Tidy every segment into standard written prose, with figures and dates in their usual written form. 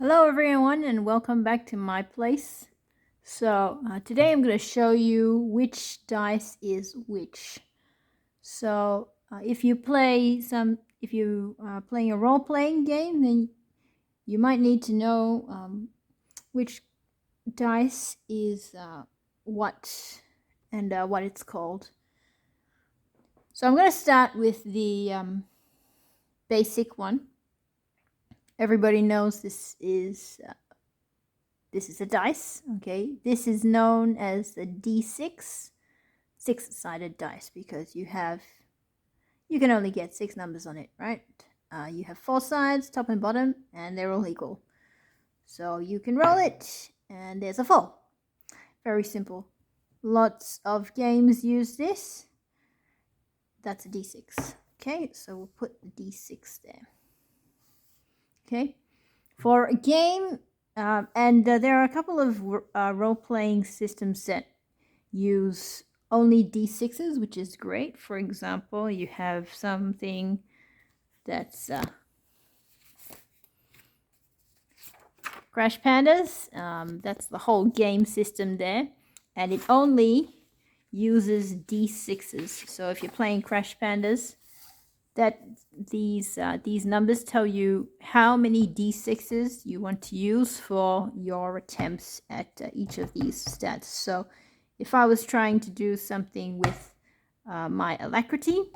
Hello everyone and welcome back to my place. Today I'm going to show you which dice is which. If you playing a role-playing game, then you might need to know which dice is what and what it's called. So I'm going to start with the basic one. Everybody knows this is a dice, okay? This is known as the D6, six-sided dice, because you can only get 6 numbers on it, right? You have 4 sides, top and bottom, and they're all equal. So you can roll it, and there's a 4. Very simple. Lots of games use this. That's a D6. Okay, so we'll put the D6 there. Okay, for a game, there are a couple of role-playing systems that use only D6s, which is great. For example, you have something that's Crash Pandas. That's the whole game system there, and it only uses D6s. So if you're playing Crash Pandas, that these numbers tell you how many D6s you want to use for your attempts at each of these stats. So if I was trying to do something with my alacrity,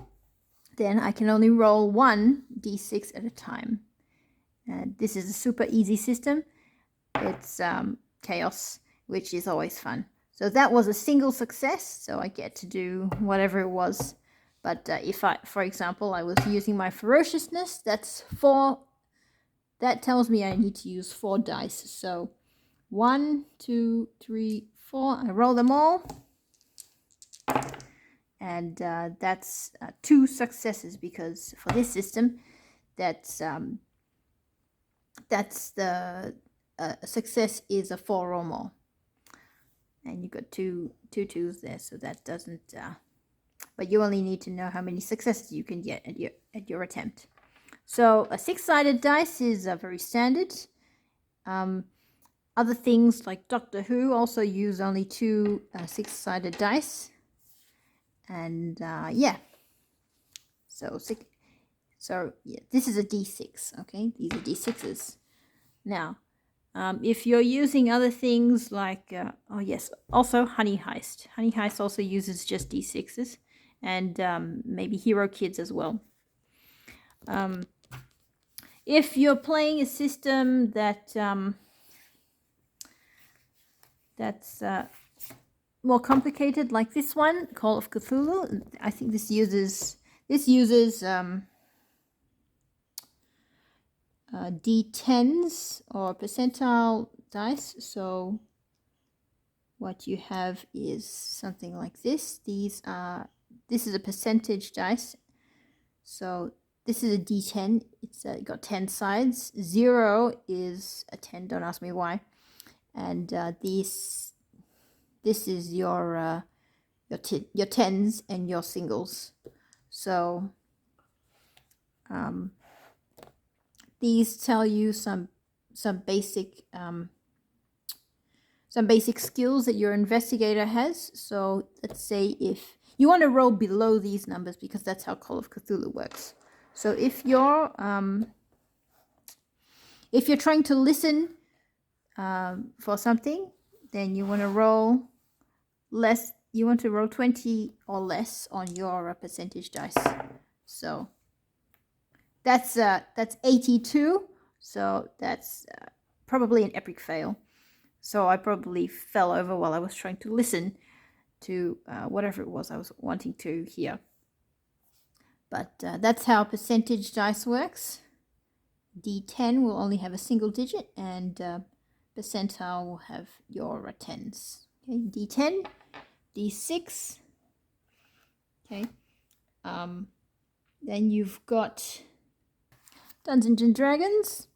then I can only roll 1 D6 at a time. This is a super easy system. It's chaos, which is always fun. So that was a single success, so I get to do whatever it was. But if for example, I was using my ferociousness, that's 4. That tells me I need to use 4 dice. So 1, 2, 3, 4. I roll them all. And that's 2 successes, because for this system, that's the success is a 4 or more. And you got two twos there, so that doesn't but you only need to know how many successes you can get at your attempt. So a 6-sided dice is very standard. Other things like Doctor Who also use only 2 6-sided dice. And yeah. So yeah, this is a D6, okay? These are D6s. Now, if you're using other things like, oh yes, also Honey Heist. Honey Heist also uses just D6s, and maybe Hero Kids as well. If you're playing a system that's more complicated, like this one, Call of Cthulhu, I think this uses D10s or percentile dice. So what you have is something like this. This is a percentage dice. So this is a D10. It's got 10 sides. 0 is a 10. Don't ask me why. And this is your tens and your singles. So these tell you some basic skills that your investigator has. So let's say if you want to roll below these numbers, because that's how Call of Cthulhu works. So if you're trying to listen for something, then you want to roll less. You want to roll 20 or less on your percentage dice. So that's 82. So that's probably an epic fail. So I probably fell over while I was trying to listen to whatever it was I was wanting to hear. But that's how percentage dice works. D10 will only have a single digit, and percentile will have your tens. Okay, D10, D6. Okay. Then you've got Dungeons and Dragons.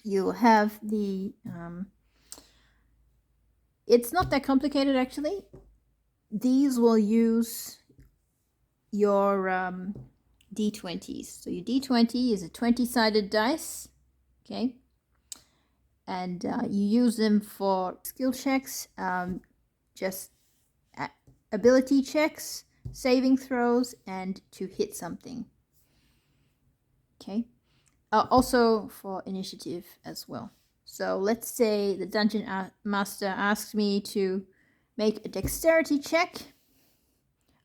You'll have the it's not that complicated, actually. These will use your D20s. So your D20 is a 20-sided dice. Okay. and you use them for skill checks, just ability checks, saving throws, and to hit something. Okay, also for initiative as well. So let's say the dungeon master asks me to make a dexterity check.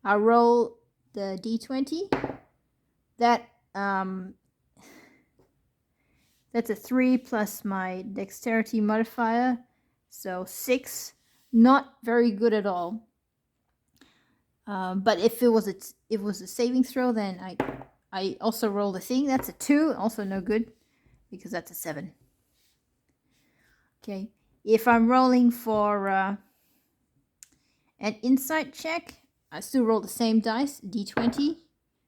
I'll roll the d20. That's a 3 plus my dexterity modifier, so 6. Not very good at all. But if it was a saving throw, then I also roll the thing. That's a 2, also no good, because that's a 7. Okay, if I'm rolling for an insight check, I still roll the same dice, d20.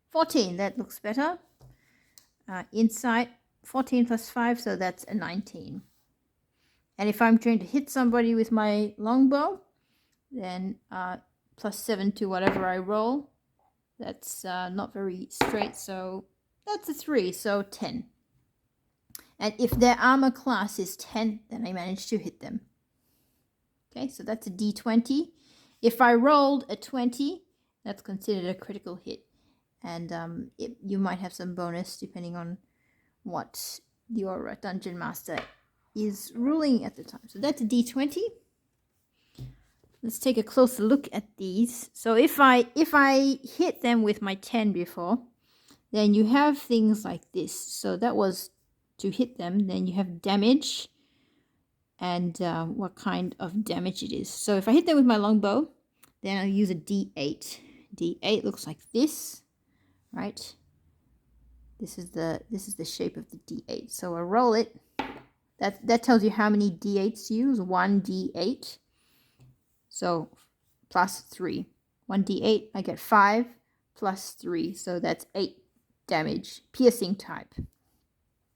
14, that looks better. Insight, 14 plus 5, so that's a 19. And if I'm trying to hit somebody with my longbow, then plus 7 to whatever I roll. That's not very straight, so that's a 3, so 10. And if their armor class is 10, then I manage to hit them. Okay, so that's a d20. If I rolled a 20, that's considered a critical hit. And you might have some bonus depending on what your dungeon master is ruling at the time. So that's a d20. Let's take a closer look at these. So if I hit them with my 10 before, then you have things like this. So that was to hit them. Then you have damage and what kind of damage it is. So if I hit them with my longbow, then I'll use a d8. d8 looks like this, right? This is the shape of the d8. So I roll it. That tells you how many d8s to use. 1 d8. So plus 3. 1 d8, I get 5 plus 3. So that's 8 damage, piercing type.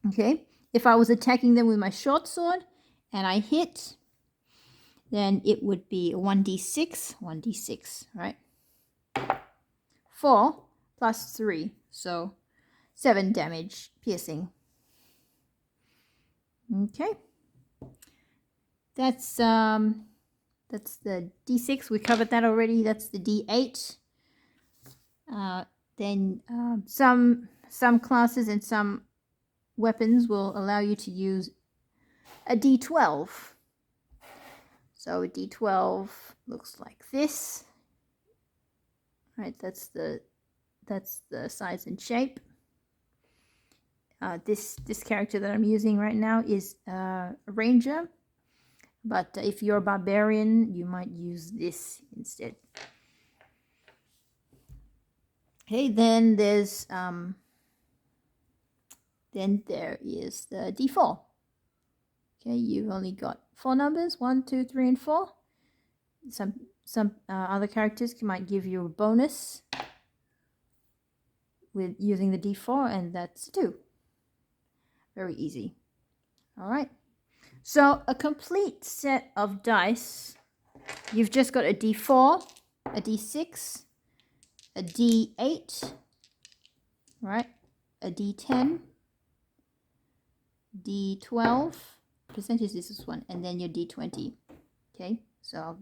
Okay, if I was attacking them with my short sword and I hit, then it would be 1d6, 1d6, right? 4 plus 3, so 7 damage, piercing. Okay, that's the d6. We covered that already. That's the d8. Then some classes and some weapons will allow you to use a d12. So a d12 looks like this. Right, that's the size and shape. This character that I'm using right now is a ranger, but if you're a barbarian, you might use this instead. Okay, then there is the d4. Okay, you've only got 4 numbers, 1, 2, 3, and 4. Some other characters might give you a bonus with using the d4, and that's 2. Very easy. All right. So a complete set of dice. You've just got a d4, a d6, a d8, right? A d10, d12, percentage is this one, and then your d20. Okay, so I'll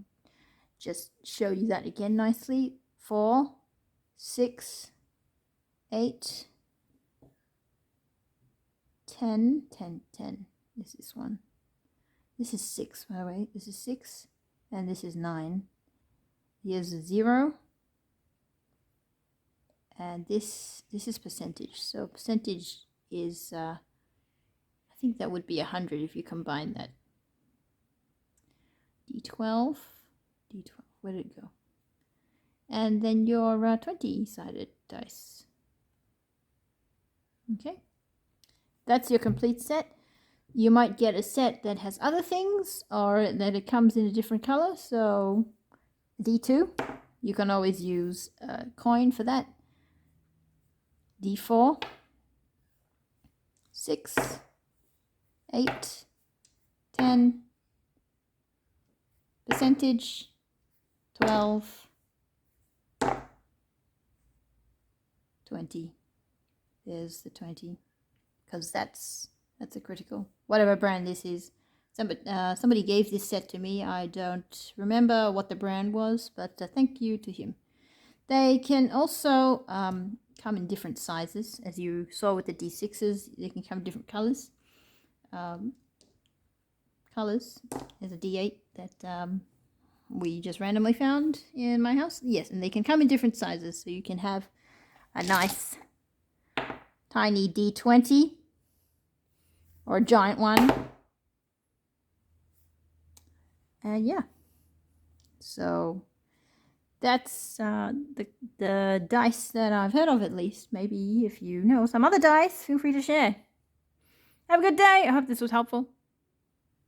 just show you that again nicely. 4, 6, 8, 10, 10, 10. This is one. This is 6, by the way. This is 6, and this is 9. Here's a 0, and this is percentage. So percentage is, I think that would be 100 if you combine that. D12, where did it go? And then your 20-sided dice. Okay, that's your complete set. You might get a set that has other things, or that it comes in a different color. So D2, you can always use a coin for that. D4, 6, 8, 10, percentage, 12, 20. There's the 20, because that's a critical. Whatever brand this is, Somebody gave this set to me. I don't remember what the brand was, but thank you to him. They can also come in different sizes, as you saw with the D6s. They can come in different colors. There's a D8 that we just randomly found in my house. Yes, and they can come in different sizes, so you can have a nice tiny D20 or a giant one. And yeah, so that's the dice that I've heard of, at least. Maybe if you know some other dice, feel free to share. Have a good day. I hope this was helpful.